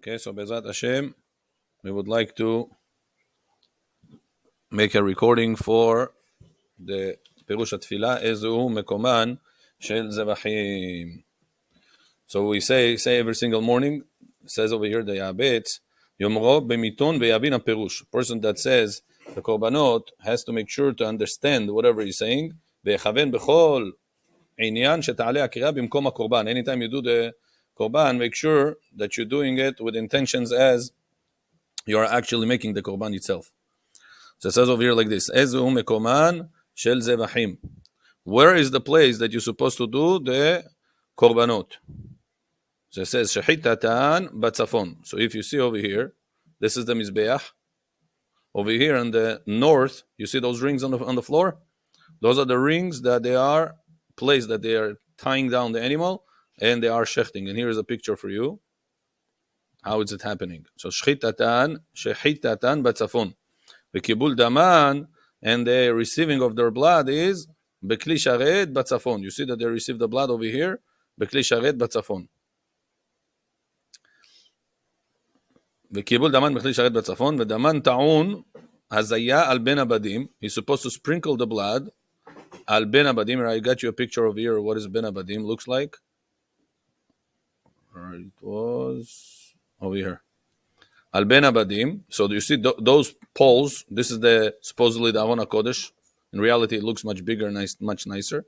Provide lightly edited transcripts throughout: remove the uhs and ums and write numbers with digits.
Okay, so Bezat Hashem, we would like to make a recording for the Pirush HaTfilah, Ezu Mekoman Shel Zevachim. So we say every single morning, it says over here, the Yabetz, Yomro Bemiton Veyavin HaPirush. Person that says the Korbanot has to make sure to understand whatever he's saying. Ve'chaven bechol inyan sheta'aleh hakirah bimkom hakorban. Anytime you do the Korban, make sure that you're doing it with intentions as you are actually making the Korban itself. So it says over here like this, Ezu mekoman shel zevachim. Where is the place that you're supposed to do the Korbanot? So it says, Shehitatan batzafon. So if you see over here, this is the Mizbeach. Over here in the north, you see those rings on the floor? Those are the rings that they are placed, that they are tying down the animal, and they are shechting. And here is a picture for you. How is it happening? So Shehitatan batzafon. V'kibul daman, and the receiving of their blood is Bekli sharet batzafon. You see that they receive the blood over here, Bekli sharet batzafon. וקיבול דמן בכלי שרת בצפון, ודמן טעון הזיה על בין הבדים. He's supposed to sprinkle the blood על בין הבדים. I got you a picture over here. What is בין הבדים looks like? It was over here. על בין הבדים. So do you see those poles? This is supposedly the Avon HaKodesh. In reality, it looks much bigger, much nicer.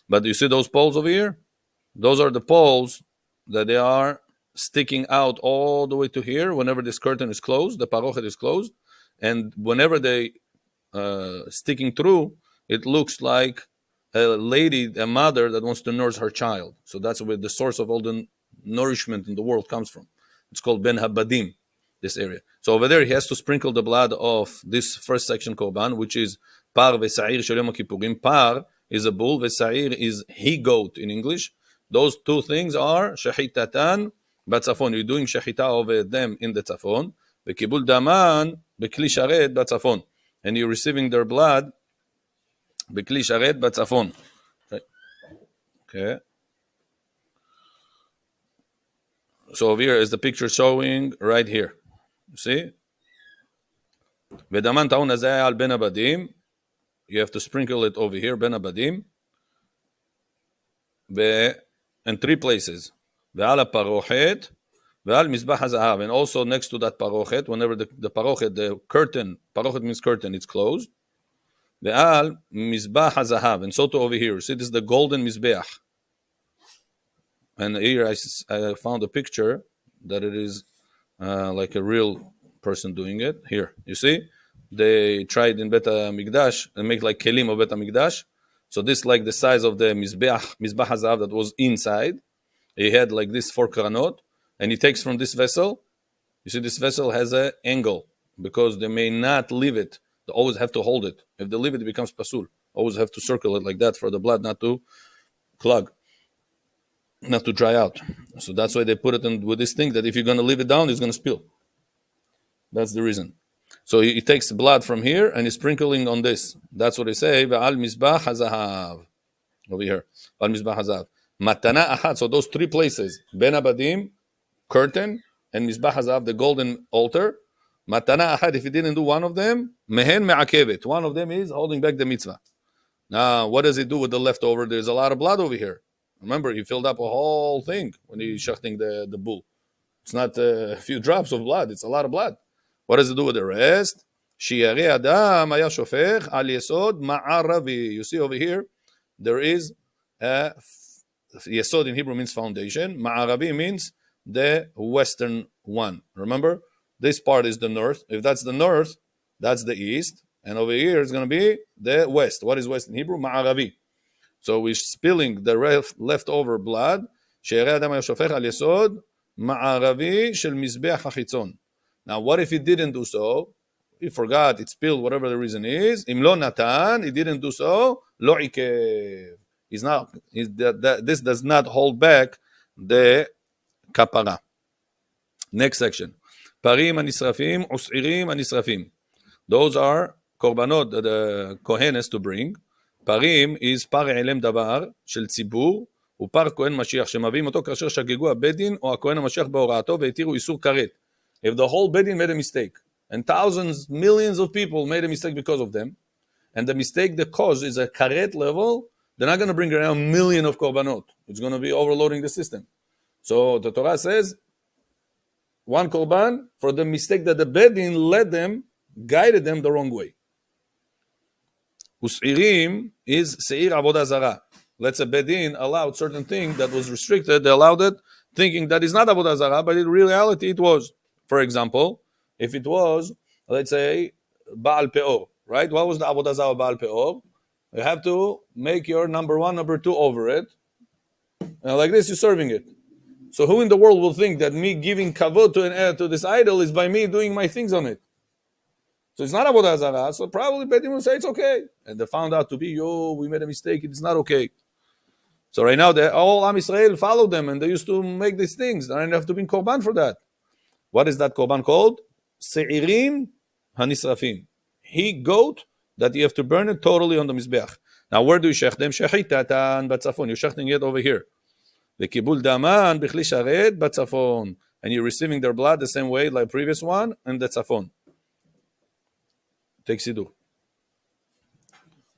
But do you see those poles over here? Those are the poles that they are sticking out all the way to here whenever this curtain is closed, the parochet is closed, and whenever they sticking through, it looks like a lady, a mother that wants to nurse her child. So that's where the source of all the nourishment in the world comes from. It's called Ben Habadim, this area. So over there, he has to sprinkle the blood of this first section Korban, which is Par Ve'Sa'ir Shel Yom Kippurim. Par is a bull, Ve'Sa'ir is he-goat in English. Those two things are Shehitatan Batzafon. You're doing shechita over them in the tzafon. V'kibul daman b'kli sharet batzafon. And you're receiving their blood b'kli sharet batzafon. Okay. So over here is the picture showing right here. You see? V'daman ta'un hazeh al ben abadim. You have to sprinkle it over here, ben abadim. In three places. ועל הפרוכת, ועל מזבח הזהב, and also next to that parochet, whenever the parochet, the curtain, parochet means curtain, it's closed, ועל מזבח הזהב, and so to over here, see this is the golden mizbeach, and here I found a picture that it is like a real person doing it. Here, you see, they tried in Bet HaMikdash and make like kelim of Bet HaMikdash, so this like the size of the mizbach hazav that was inside. He had like this 4 korbanot, and he takes from this vessel. You see, this vessel has an angle because they may not leave it. They always have to hold it. If they leave it, it becomes pasul. Always have to circle it like that for the blood not to clog, not to dry out. So that's why they put it in with this thing that if you're going to leave it down, it's going to spill. That's the reason. So he takes blood from here and he's sprinkling on this. That's what they say. V'al mizbach hazahav. Over here. V'al mizbach hazahav. Matana ahad, so those three places, Ben Abadim, curtain, and Mizbach Hazav, the golden altar. Matana ahad, if you didn't do one of them, mehen me'akevet. One of them is holding back the mitzvah. Now, what does it do with the leftover? There's a lot of blood over here. Remember, he filled up a whole thing when he's shechting the bull. It's not a few drops of blood, it's a lot of blood. What does it do with the rest? Shi'arei adam haya shofech al yesod ma'aravi. You see over here, there is a Yesod in Hebrew means foundation. Ma'arabi means the western one. Remember, this part is the north. If that's the north, that's the east. And over here is going to be the west. What is west in Hebrew? Ma'arabi. So we're spilling the leftover blood. She'erei adam shofech al yesod ma'aravi shel mizbeach hachitzon. Now, what if he didn't do so? He forgot, it spilled, whatever the reason is. Im lo natan, he didn't do so. Lo ikev. This does not hold back the kapara. Next section. Parim anisrafim, us'irim anisrafim. Those are korbanot that the kohen has to bring. Parim is par elem davar shel tzibur ופר כהן משיח, שמביאים אותו כאשר שגגו הבית דין, או הכהן המשיח בהוראתו, והתירו איסור כרת. If the whole beit din made a mistake, and thousands, millions of people made a mistake because of them, and the mistake the cause is a karet level, they're not going to bring around 1,000,000 of korbanot. It's going to be overloading the system. So the Torah says, one korban for the mistake that the beit din led them, guided them the wrong way. Us'irim is seir avodah zara. Let's say beit din allowed certain thing that was restricted. They allowed it, thinking that is not avodah zara, but in reality it was. For example, if it was, let's say, Baal Peor, right? What was the avodah zara of Baal Peor? You have to make your number one, number two over it. And like this, you're serving it. So who in the world will think that me giving kavod to this idol is by me doing my things on it? So it's not avodah zara. So probably Beit Din will say it's okay. And they found out to be, we made a mistake. It's not okay. So right now, all Am Yisrael followed them, and they used to make these things. They didn't have to be korban for that. What is that korban called? Se'irim hanisrafim. He-goat that you have to burn it totally on the mizbeach. Now, where do you shech them? Shechitatan batzafon. You're shechting it over here. V'kibul daman b'chli sharet batzafon. And you're receiving their blood the same way like previous one, and the tzafon. Take sidur.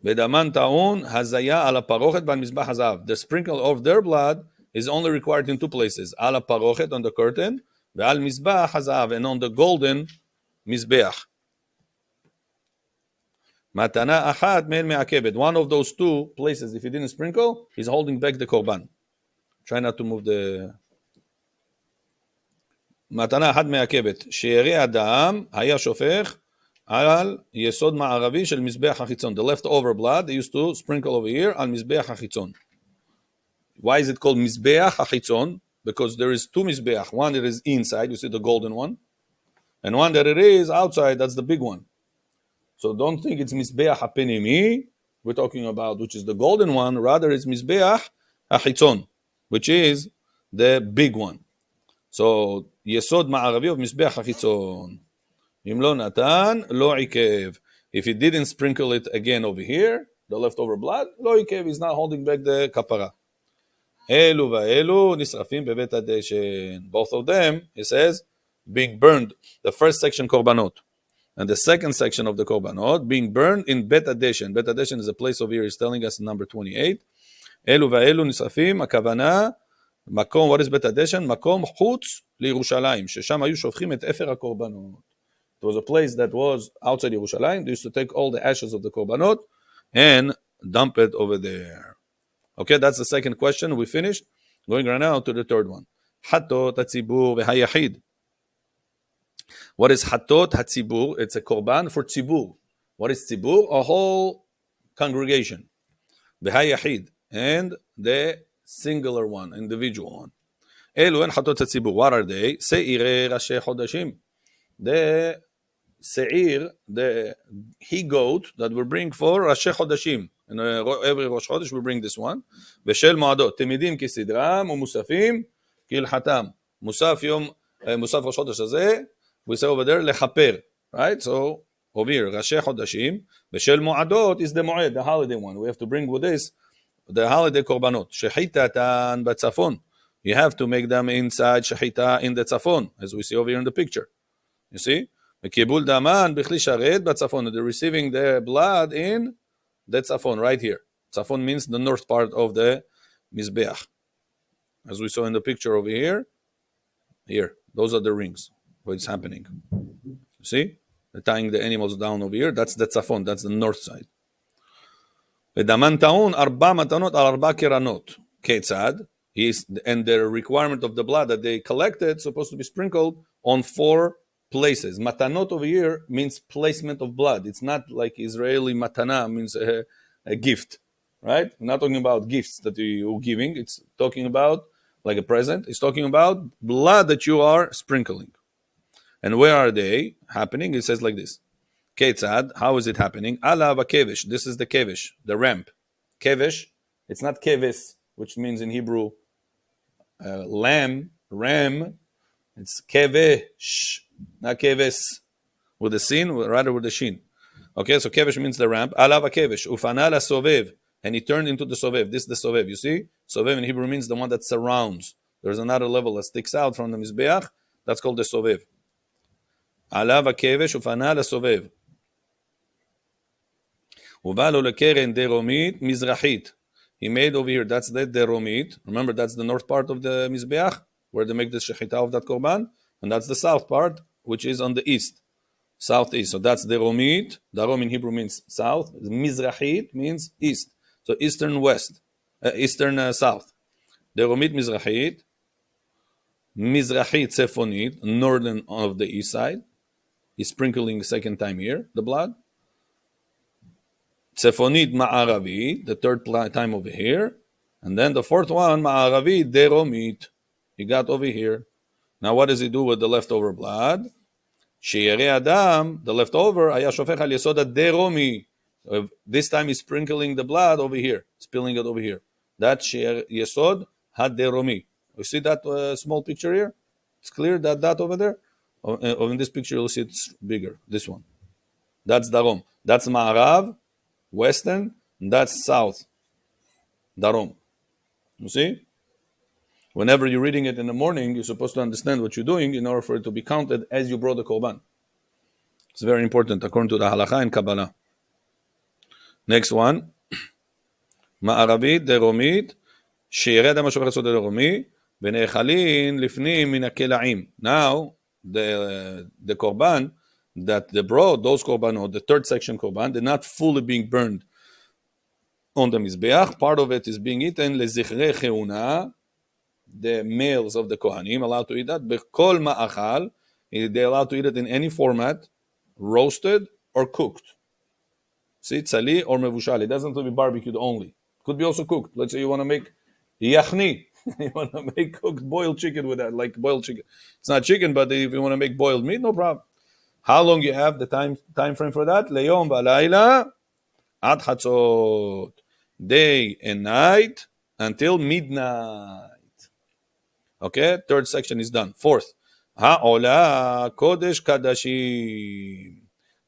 V'daman ta'un hazaya ala parochet ban mizbach hazav. The sprinkle of their blood is only required in two places. Ala parochet, on the curtain, ve'al mizbach hazav, and on the golden mizbeach. Matana achad me'el me'akebet. One of those two places, if you didn't sprinkle, is holding back the korban. Try not to move the... Matana achad me'akebet. She'eri adam haya shofech al yesod ma'aravi shel mizbeach hachitzon. The leftover blood, they used to sprinkle over here on mizbeach hachitzon. Why is it called mizbeach hachitzon? Because there is two mizbeach. One that is inside, you see the golden one, and one that it is outside, that's the big one. So don't think it's mizbeach hapenimi, we're talking about, which is the golden one. Rather, it's mizbeach hachitzon, which is the big one. So yesod ma'aravi of mizbeach hachitzon. Im lo natan lo ikev. If he didn't sprinkle it again over here, the leftover blood, lo ikev is not holding back the kapara. Elu va'elu nisrafim bebet hadeshen. Both of them, he says, being burned. The first section korbanot, and the second section of the korbanot being burned in bet hadeshen. Bet hadeshen is a place over here. He's telling us in number 28. Elu va'elu nisrafim. Akavana makom. What is bet hadeshen? Makom chutz liYerushalayim. Shesham hayu shofchim et efer hakorbanot. It was a place that was outside Yerushalayim. They used to take all the ashes of the korbanot and dump it over there. Okay, that's the second question. We finished. Going right now to the third one. Hatot hatzibur v'hayachid. What is hatot hatzibur? It's a korban for tzibur. What is tzibur? A whole congregation. V'hayachid. And the singular one, individual one. Elu and hatot hatzibur. What are they? Se'irei rashi chodashim. The se'ir, the he-goat that we bring for Rashi Chodashim. And every Rosh Chodesh we bring this one. V'shel mo'adot. Temidim kisidram u'musafim kilhatam. Musaf yom, Musaf Rosh Chodesh hazeh. We say over there, lechaper. Right? So, over here, Rashi Chodashim. V'shel mo'adot is the mo'ed, the holiday one. We have to bring with this, the holiday korbanot. Shechitatan batzafon. You have to make them inside shechita in the tzafon, as we see over here in the picture. You see? Kibul daman b'chli sharet batzafon. They're receiving their blood in the tzafon, right here. Tzafon means the north part of the mizbeach. As we saw in the picture over here. Here. Those are the rings where it's happening. You see? They're tying the animals down over here. That's the tzafon. That's the north side. V'daman ta'un arba matanot al arba kiranot. Ketzad. And the requirement of the blood that they collected is supposed to be sprinkled on 4 places. Matanot over here means placement of blood. It's not like Israeli matana means a gift, right? We're not talking about gifts that you're giving. It's talking about like a present. It's talking about blood that you are sprinkling. And where are they happening? It says like this. Ketzad, how is it happening? Ala v'kevesh. This is the kevesh, the ramp. Kevesh, it's not keves, which means in Hebrew lamb, ram. It's kevesh, not keves, with the sin, rather with the shin. Okay, so kevesh means the ramp. Alav kevesh, ufana la sovev, and he turned into the sovev. This is the sovev, you see? Sovev in Hebrew means the one that surrounds. There's another level that sticks out from the Mizbeach. That's called the Sovev. Alav HaKevesh ufana LaSovev. ובא לו לקרן דרומית מזרחית. He made over here, that's the deromit. Remember, that's the north part of the Mizbeach, where they make the shechita of that korban. And that's the south part, which is on the east, southeast. So that's deromit. Darom in Hebrew means south. Mizrachit means east. So eastern west, eastern south. Deromit mizrachit. Mizrachit tzefonit, northern of the east side. He's sprinkling second time here, the blood. Tzefonit ma'aravi, the third time over here. And then the fourth one, ma'aravi deromit. He got over here. Now what does he do with the leftover blood? Sheyere adam, the leftover, haya shofech al yesod deromi. This time he's sprinkling the blood over here, spilling it over here. That's sheyer yesod haderomi. You see that small picture here? It's clear that over there? In this picture you'll see it's bigger, this one. That's darom. That's ma'arav, western, and that's south, darom. You see? Whenever you're reading it in the morning, you're supposed to understand what you're doing in order for it to be counted as you brought the korban. It's very important according to the halacha and Kabbalah. Next one. Ma'aravit, deromit, שירד המשופך לסוד הדרומי, ונאכלין לפנים מן הכלאים. Now, the korban that they brought, those korbanot, the third section korban, they're not fully being burned on the Mizbeach. Part of it is being eaten, לזכרי כהונה, the males of the Kohanim allowed to eat that. B'kol ma'achal, they're allowed to eat it in any format, roasted or cooked. See, tzali or mevushal. It doesn't have to be barbecued only. Could be also cooked. Let's say you want to make yachni. You want to make cooked boiled chicken with that, like boiled chicken. It's not chicken, but if you want to make boiled meat, no problem. How long you have the time frame for that? Leyom v'alayla ad chatzot. Day and night until midnight. Okay, third section is done. Fourth, ha'olah kodesh kadashim.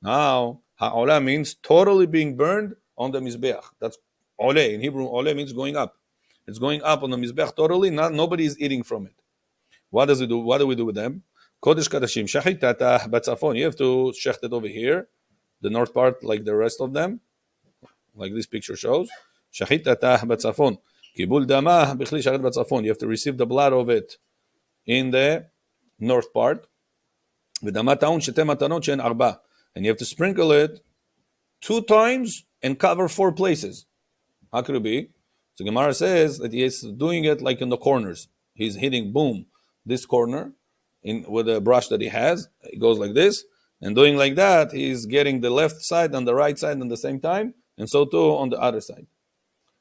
Now, ha'olah means totally being burned on the Mizbeach. That's oleh. In Hebrew, oleh means going up. It's going up on the Mizbeach totally. Nobody is eating from it. What does it do? What do we do with them? Kodesh kadashim. Shachitatah batzafon. You have to shecht it over here, the north part, like the rest of them, like this picture shows. Shachitatah batzafon. Kibul damah b'chli shachet batzafon. You have to receive the blood of it in the north part. V'damah ta'un sheteh matanot she'en arba. And you have to sprinkle it 2 times and cover 4 places. How could it be? So Gemara says that he's doing it like in the corners. He's hitting, boom, this corner with a brush that he has. It goes like this. And doing like that, he's getting the left side and the right side at the same time. And so too on the other side.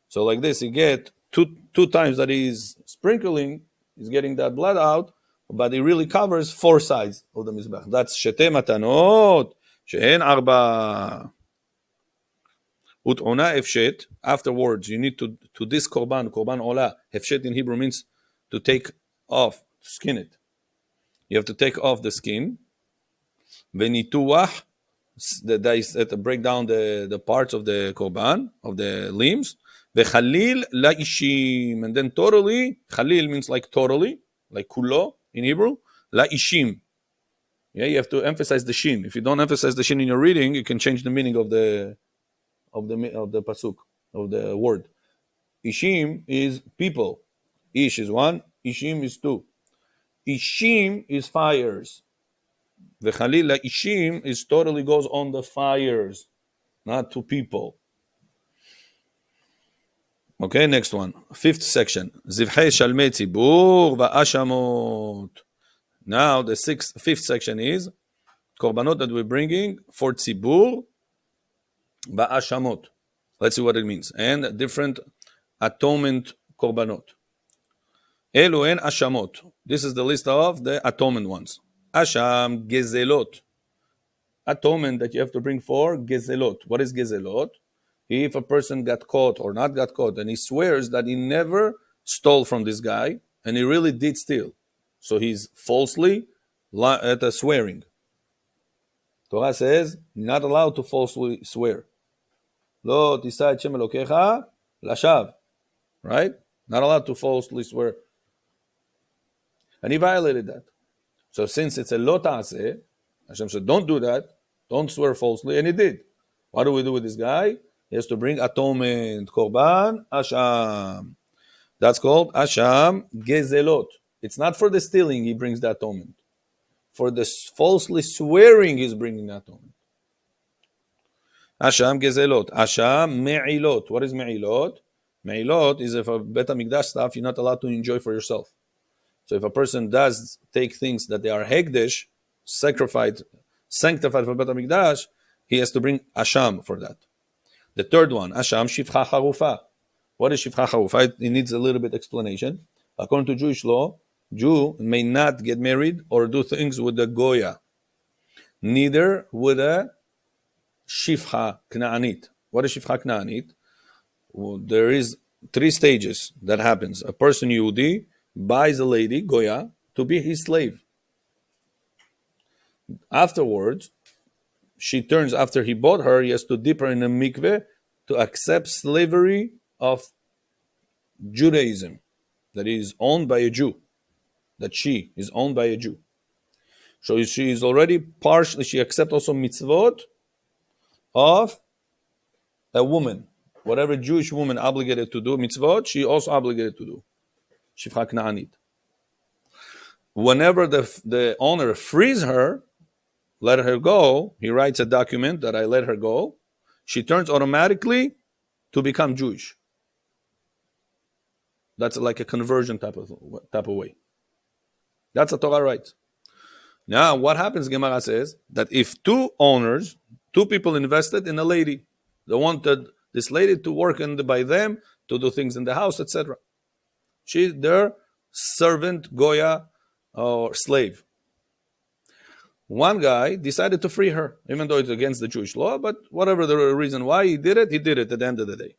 So like this, you get two times that he's sprinkling, he's getting that blood out, but he really covers 4 sides of the Mizbech. That's Sheteh Matanot, She'en Arba. Ut'ona Efshet. Afterwards, you need to this Korban Olah. Efshet in Hebrew means to take off, to skin it. You have to take off the skin. Venituach, that break down the parts of the Korban, of the limbs. V'chalil la'ishim, and then totally, chalil means like totally, like kulo in Hebrew, la'ishim. Yeah, you have to emphasize the shin. If you don't emphasize the shin in your reading, you can change the meaning of the pasuk, of the word. Ishim is people. Ish is 1, ishim is 2. Ishim is fires. V'chalil la'ishim is totally goes on the fires, not to people. Okay, next one. 5th section. Zivhei shalmei tzibur va'ashamot. Now, the 5th section is korbanot that we're bringing for tzibur va'ashamot. Let's see what it means. And different atonement korbanot. Elu en ashamot. This is the list of the atonement ones. Asham gezelot. Atonement that you have to bring for gezelot. What is gezelot? If a person got caught or not got caught, and he swears that he never stole from this guy, and he really did steal. So he's falsely swearing. Torah says, not allowed to falsely swear. Lo tisa et shem Elokecha lashav. Right? Not allowed to falsely swear. And he violated that. So since it's a lo ta'aseh, Hashem said, don't do that. Don't swear falsely. And he did. What do we do with this guy? He has to bring atonement. Korban, Asham. That's called Asham Gezelot. It's not for the stealing he brings the atonement. For the falsely swearing he's bringing the atonement. Asham Gezelot. Asham Me'ilot. What is Me'ilot? Me'ilot is if a Bet HaMikdash stuff you're not allowed to enjoy for yourself. So if a person does take things that they are hegdesh, sanctified for Bet HaMikdash, he has to bring Asham for that. The third one, Asham Shifcha Harufa. What is Shifcha Harufa? It needs a little bit explanation. According to Jewish law, Jew may not get married or do things with the Goya. Neither with a Shifcha Knaanit. What is Shifcha Knaanit? Well, there is 3 stages that happens. A person Yehudi buys a lady, Goya, to be his slave. Afterwards, she turns, after he bought her, he has to dip her in a mikveh to accept slavery of Judaism, that is owned by a Jew, that she is owned by a Jew. So she is already partially, she accepts also mitzvot of a woman. Whatever Jewish woman obligated to do mitzvot, she also obligated to do. Shifcha Knaanit. Whenever the owner frees her, let her go, he writes a document that I let her go, she turns automatically to become Jewish. That's like a conversion type of way. That's a Torah right. Now, what happens, Gemara says, that if 2 owners, 2 people invested in a lady, they wanted this lady to work by them, to do things in the house, etc. She's their servant, Goya, or slave. One guy decided to free her, even though it's against the Jewish law, but whatever the reason why he did it at the end of the day.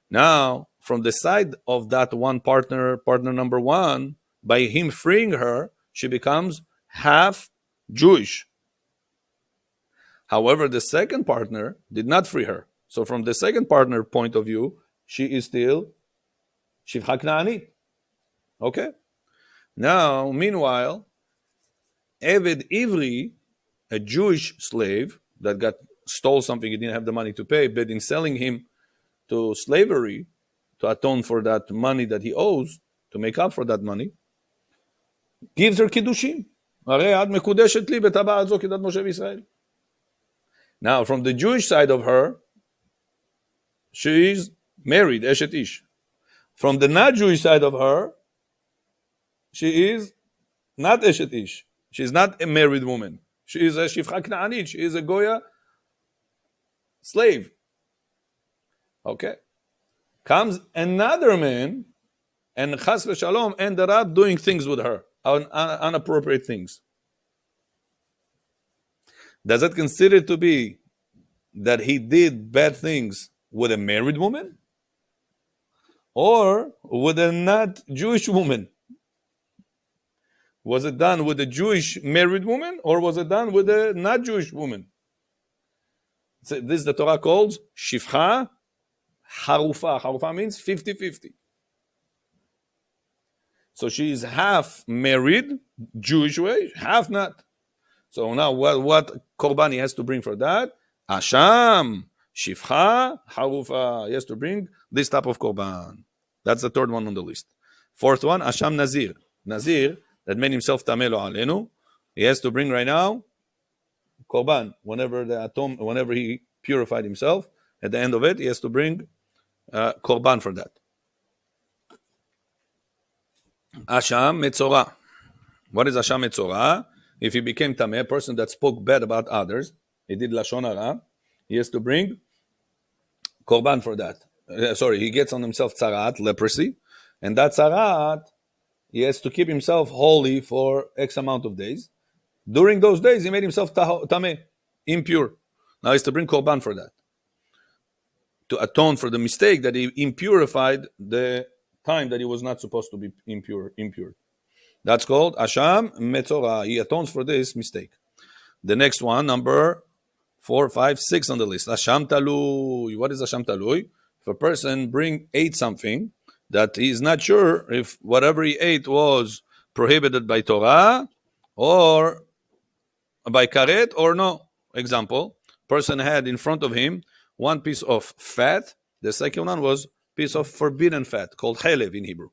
Now, from the side of that one partner number 1, by him freeing her, she becomes half Jewish. However, the second partner did not free her. So from the second partner point of view, she is still Shifcha Knaanit. Okay? Now, meanwhile, Eved Ivri, a Jewish slave that stole something he didn't have the money to pay, but in selling him to slavery, to atone for that money that he owes, to make up for that money, gives her Kiddushin. Now, from the Jewish side of her, she is married, Eshet Ish. From the not Jewish side of her, she is not Eshet Ish. She is not a married woman. She is a Shifcha Knaanit. She is a Goya slave. Okay. Comes another man and Chas v'Shalom ended up doing things with her, inappropriate things. Does it consider to be that he did bad things with a married woman or with a not Jewish woman? Was it done with a Jewish married woman or was it done with a not Jewish woman? So this the Torah calls Shifcha Harufa. Harufa means 50-50. So she is half married, Jewish way, half not. So now what Korban he has to bring for that? Asham, Shifcha, Harufa. He has to bring this type of Korban. That's the third one on the list. Fourth one, Asham Nazir. Nazir, that made himself Tameh Lo Alenu. He has to bring right now Korban. Whenever he purified himself, at the end of it, he has to bring Korban for that. Asham Metzorah. What is Asham Metzorah? If he became Tameh, a person that spoke bad about others, he did Lashon Hara, he has to bring Korban for that. He gets on himself Tzarat, leprosy, and that Tzarat, he has to keep himself holy for X amount of days. During those days, he made himself Tameh, impure. Now he has to bring Korban for that, to atone for the mistake that he impurified the time that he was not supposed to be impure. That's called Asham Metzorah. He atones for this mistake. The next one, number 4, 5, 6 on the list. Asham Talui. What is Asham Talui? If a person ate something that he is not sure if whatever he ate was prohibited by Torah or by karet or no. Example, person had in front of him one piece of fat. The second one was piece of forbidden fat called chelev in Hebrew.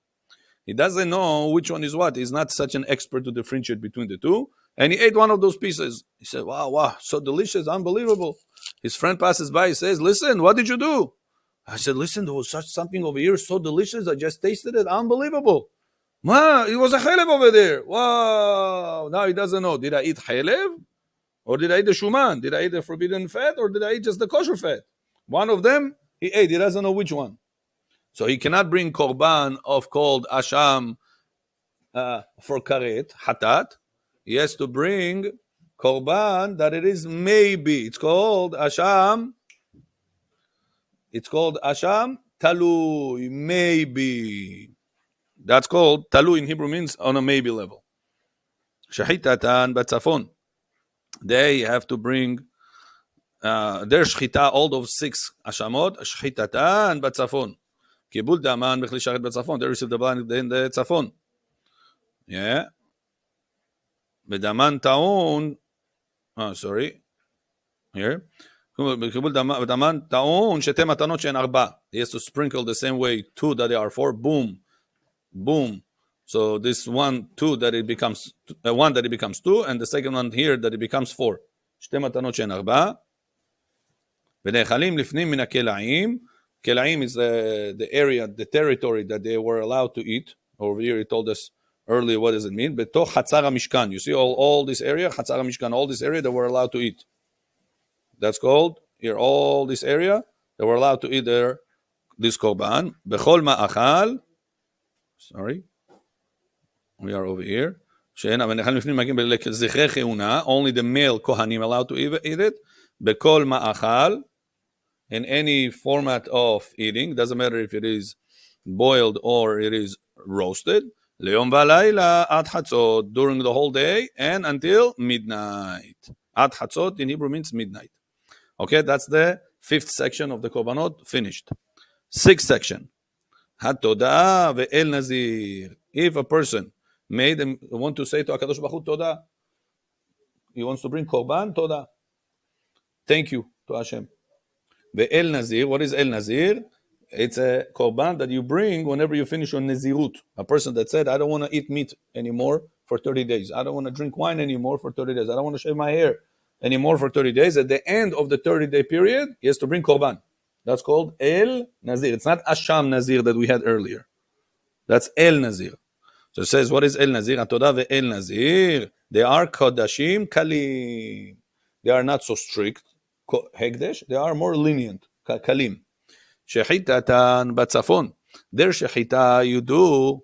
He doesn't know which one is what. He's not such an expert to differentiate between the two. And he ate one of those pieces. He said, wow, so delicious, unbelievable. His friend passes by, he says, listen, what did you do? I said, listen, there was such something over here, so delicious, I just tasted it, unbelievable. It was a chelev over there. Wow. Now he doesn't know, did I eat chelev? Or did I eat the shuman? Did I eat the forbidden fat? Or did I eat just the kosher fat? One of them, he ate. He doesn't know which one. So he cannot bring korban of called asham for karet, hatat. He has to bring korban that it is maybe. It's called asham. It's called asham talui, maybe. That's called talui in Hebrew means on a maybe level. Shahitatan batzafon. They have to bring their shchita, all those 6 ashamot, shchitatan batzafon. Kibul daman bechli sharet batzafon. They receive the blood in the tzafon. Yeah. Bedaman taun. Sorry. Here. Kibul daman taun shete matanot she'en arba. He has to sprinkle the same way 2 that they are 4. Boom. Boom. So this 1, 2 that it becomes 1 that it becomes 2, and the second one here that it becomes 4. שתי מתנות שהן 4. ונאכלים לפנים מן הכלאים. Kelaim is the area, the territory that they were allowed to eat. Over here, he told us earlier what does it mean. בתוך חצר המשכן. You see all this area, חצר המשכן, all this area they were allowed to eat. That's called, here, all this area, they were allowed to eat this korban. בכל מאכל, sorry, we are over here. only the male kohanim allowed to eat it. בכל מאכל, in any format of eating, doesn't matter if it is boiled or it is roasted. ליום ולילה עד חצות, during the whole day and until midnight. עד חצות in Hebrew means midnight. Okay, that's the 5th section of the Korbanot finished. 6th section. התודה ואל נזיר. If a person made him want to say to HaKadosh Baruch Hu תודה, he wants to bring korban, תודה. Thank you to Hashem. Ve'el Nazir, what is El Nazir? It's a korban that you bring whenever you finish your Nazirut. A person that said, I don't want to eat meat anymore for 30 days. I don't want to drink wine anymore for 30 days. I don't want to shave my hair anymore for 30 days. At the end of the 30-day period, he has to bring korban. That's called El Nazir. It's not Asham Nazir that we had earlier. That's El Nazir. So it says, what is El Nazir? Atodah ve'el Nazir. They are Kodashim Kalim. They are not so strict. Hekdesh, they are more lenient. Kalim. Shechitatan batzafon. Their shechita you do.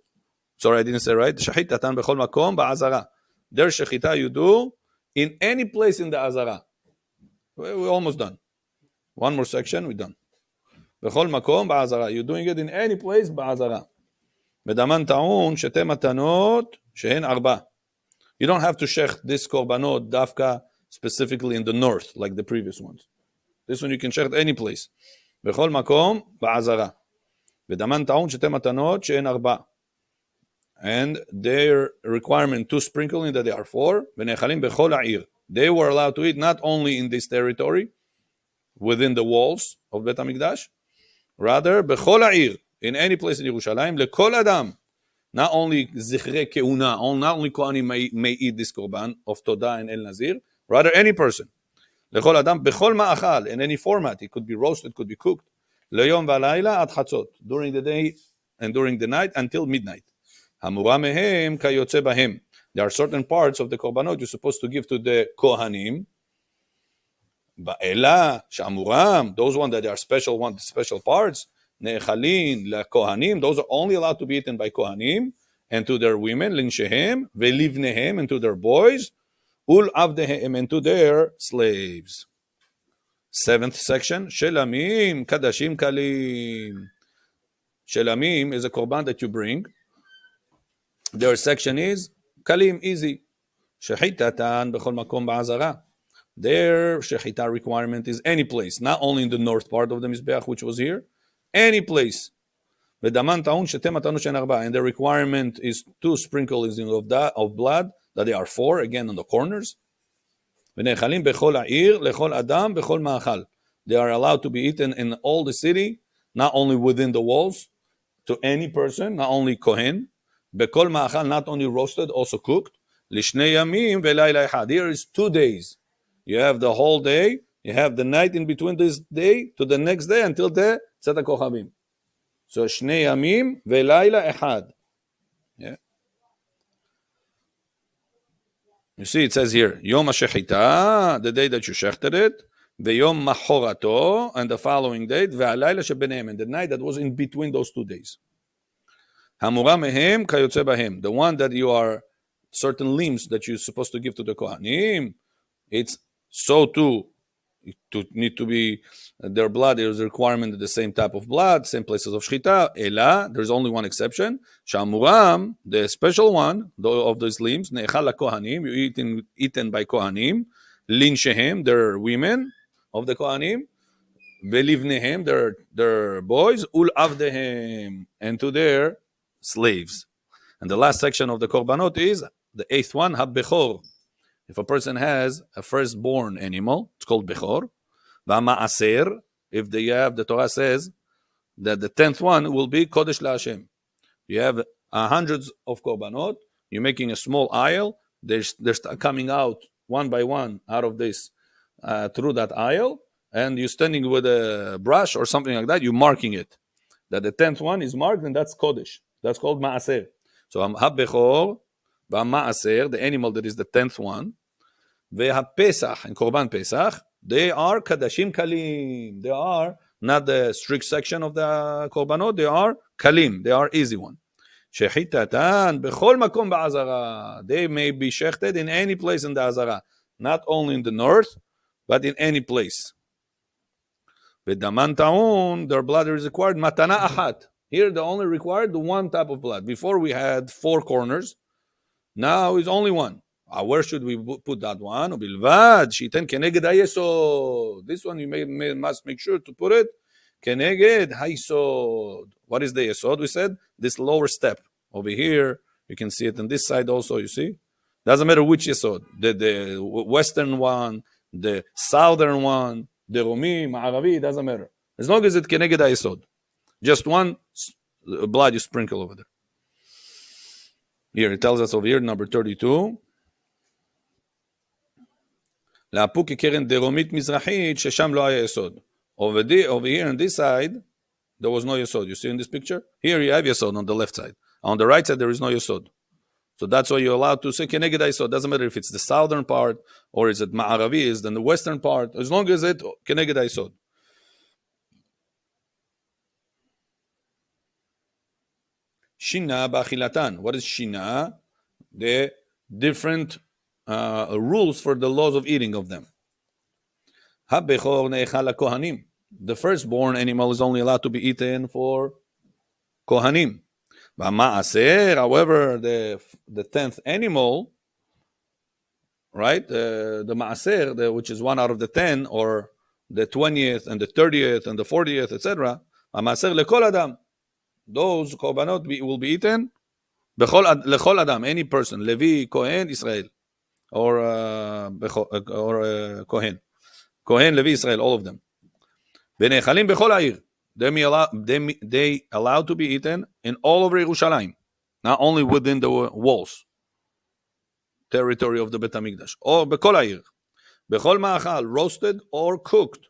Sorry, I didn't say right. Shechitatan bechol makom ba'azara. Their shechita you do in any place in the azara. We're almost done. One more section, we're done. Bechol makom ba'azara. You're doing it in any place ba'azara. Bedaman ta'un shete matanot shehen arba. You don't have to shech this korbanot dafka specifically in the north, like the previous ones. This one you can share at any place. בכל מקום, בעזרה. ודמן טעון שתי מתנות שאין 4. And their requirement to sprinkle in that they are 4. ונאכלים בכל העיר. They were allowed to eat not only in this territory, within the walls of בית המקדש, rather בכל העיר, in any place in ירושלים, לכל אדם. Not only זכרי כהונה, not only כהנים may eat this korban of תודה and אל נזיר, rather any person. לכל אדם, בכל מאכל, in any format. It could be roasted, could be cooked. ליום ולילה עד חצות. During the day and during the night until midnight. המורה מהם כיוצא בהם. There are certain parts of the korbanot you're supposed to give to the kohanim. באלה, שאמורם, those ones that are special parts, נאכלין לכהנים, those are only allowed to be eaten by kohanim, and to their women, לנשיהם, ולבניהם, and to their boys, ול עבדיהם, and to their slaves. 7th section, shelamim, kadashim kalim. Shelamim is a korban that you bring. Their section is kalim, easy. Shechitatan bechol makom ba'azara. Their shechita requirement is any place, not only in the north part of the Mizbeach, which was here, any place. ודמן טעון שתי מתנות שהן ארבע. And the requirement is 2 sprinkles of blood, that they are 4, again on the corners. ונאכלים בכל העיר, לכל אדם, בכל מאכל. They are allowed to be eaten in all the city, not only within the walls, to any person, not only Kohen. בכל מאכל, not only roasted, also cooked. לשני ימים ולילה אחד. Here is 2 days. You have the whole day, you have the night in between this day to the next day until the צאת הכוכבים. So שני ימים ולילה אחד. Yeah. You see, it says here, יום השחיטה, the day that you shechted it, ויום מחרתו, and the following day, והלילה שביניהם, and the night that was in between those 2 days. המורה מהם כיוצא בהם. The one that you are, certain limbs that you're supposed to give to the Kohanim, it's so too, to need to be, their blood is a requirement of the same type of blood, same places of shchita, ela, there's only one exception, שהמורם, the special one of those limbs, נאכל לכהנים, you eaten by Kohanim, לינשיהם, their women of the Kohanim, ולבניהם, their boys, ולעבדיהם, and to their slaves. And the last section of the Korbanot is, the 8th one, habechor. If a person has a firstborn animal, it's called bechor. V'ma'aser, if the Torah says that the 10th one will be kodesh la'Hashem. You have hundreds of korbanot. You're making a small aisle. They're coming out one by one out of this through that aisle, and you're standing with a brush or something like that. You're marking it. That the 10th one is marked, and that's kodesh. That's called ma'aser. So habechor. V'ma'aser, the animal that is the 10th one, ve'hapesach, and korban pesach, they are kadashim kalim. They are not the strict section of the korbanot. They are kalim. They are easy one. Shechitatan bechol makom ba'azara. They may be shechted in any place in the azara, not only in the north, but in any place. V'daman ta'un, their blood is required matana achat. Here they only required the one type of blood. Before we had 4 corners. Now it's only one. Where should we put that one? ובלבד שייתן כנגד היסוד. This one you must make sure to put it כנגד היסוד. What is the יסוד? We said this lower step. Over here, you can see it on this side also, you see? Doesn't matter which יסוד. The western one, the southern one, דרומי, מערבי, doesn't matter. As long as it's כנגד היסוד. Just one blood you sprinkle over there. Here, it tells us over here, number 32. להפוק כקרן דרומית מזרחית, ששם לא היה יסוד. Over here on this side, there was no yesod. You see in this picture? Here you have yesod on the left side. On the right side, there is no yesod. So that's why you're allowed to say keneged yesod. Doesn't matter if it's the southern part or is it ma'aravi, is then the western part. As long as it keneged yesod. Shina ba'achilatan. What is shina? The different rules for the laws of eating of them. Habechor ne'echal kohanim. The firstborn animal is only allowed to be eaten for kohanim. Ma'aser, however, the 10th animal, right? The ma'aser, which is 1 out of the 10, or the 20th and the 30th and the 40th, etc. Ma'aser lekol adam. Those korbanot will be eaten lechol adam, any person, Levi, Kohen, Israel, or Kohen, Levi, Israel, all of them. ונאכלים בכל העיר. They allowed to be eaten in all over Yerushalayim, not only within the walls, territory of the Bet HaMikdash, or בכל העיר. בכל מאכל, roasted or cooked.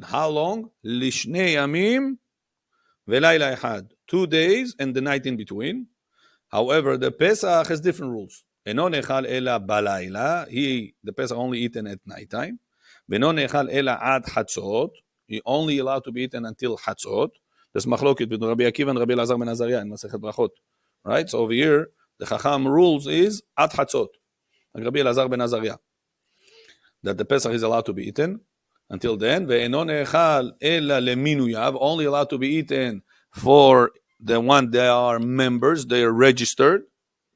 How long? לשני ימים ולילה אחד. 2 days and the night in between. However, the Pesach has different rules. אינו נאכל אלא בלילה. The Pesach only eaten at night time. ואינו נאכל אלא עד חצות. He only allowed to be eaten until חצות. There's מחלוקת between Rabbi Akiva and Rabbi Elazar ben Azariah in Masechet Brachot. Right? So over here, the Chacham rules is עד חצות. Like Rabbi Elazar ben Azariah. That the Pesach is allowed to be eaten until then. ואינו נאכל אלא למינוייו. Only allowed to be eaten for the one they are members. They are registered.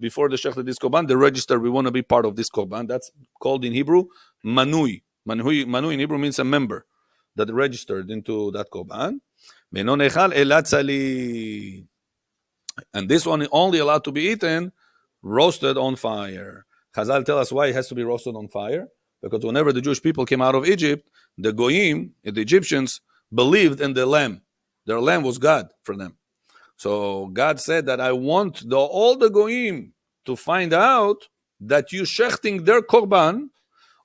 Before the Shechted this Korban, they registered. We want to be part of this Korban. That's called in Hebrew, manui. Manui in Hebrew means a member that registered into that Korban. And this one is only allowed to be eaten roasted on fire. Chazal tell us why it has to be roasted on fire. Because whenever the Jewish people came out of Egypt, the Goyim, the Egyptians, believed in the lamb. Their lamb was God for them. So God said that I want all the Goyim to find out that you shechting their korban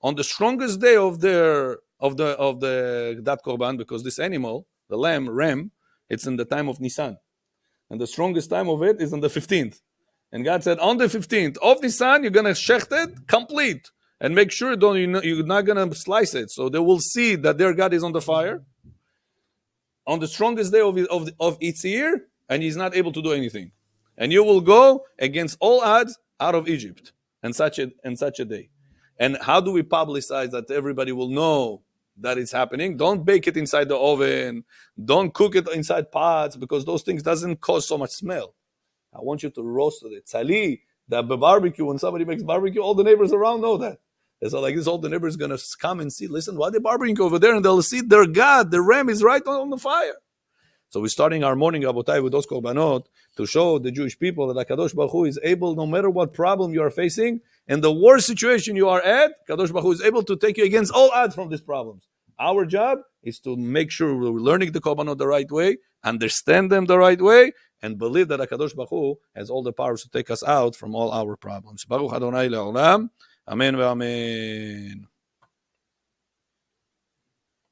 on the strongest day of that korban, because this animal, the ram, it's in the time of Nisan. And the strongest time of it is on the 15th. And God said, on the 15th of Nisan, you're going to shecht it complete. And make sure you're not going to slice it. So they will see that their God is on the fire on the strongest day of its year, and he's not able to do anything. And you will go against all odds out of Egypt in such a day. And how do we publicize that everybody will know that it's happening? Don't bake it inside the oven. Don't cook it inside pots, because those things doesn't cause so much smell. I want you to roast it. Tzali, the barbecue, when somebody makes barbecue, all the neighbors around know that. And so like this, all the neighbors going to come and see, listen, why they're barbecuing over there? And they'll see their God, the ram is right on the fire. So we're starting our morning, Rabotai, with those Korbanot to show the Jewish people that Kadosh Baruch Hu is able, no matter what problem you are facing, and the worst situation you are at, Kadosh Baruch Hu is able to take you against all odds from these problems. Our job is to make sure we're learning the Korbanot the right way, understand them the right way, and believe that Kadosh Baruch Hu has all the powers to take us out from all our problems. Baruch Adonai Le'olam. Amen ve'amen.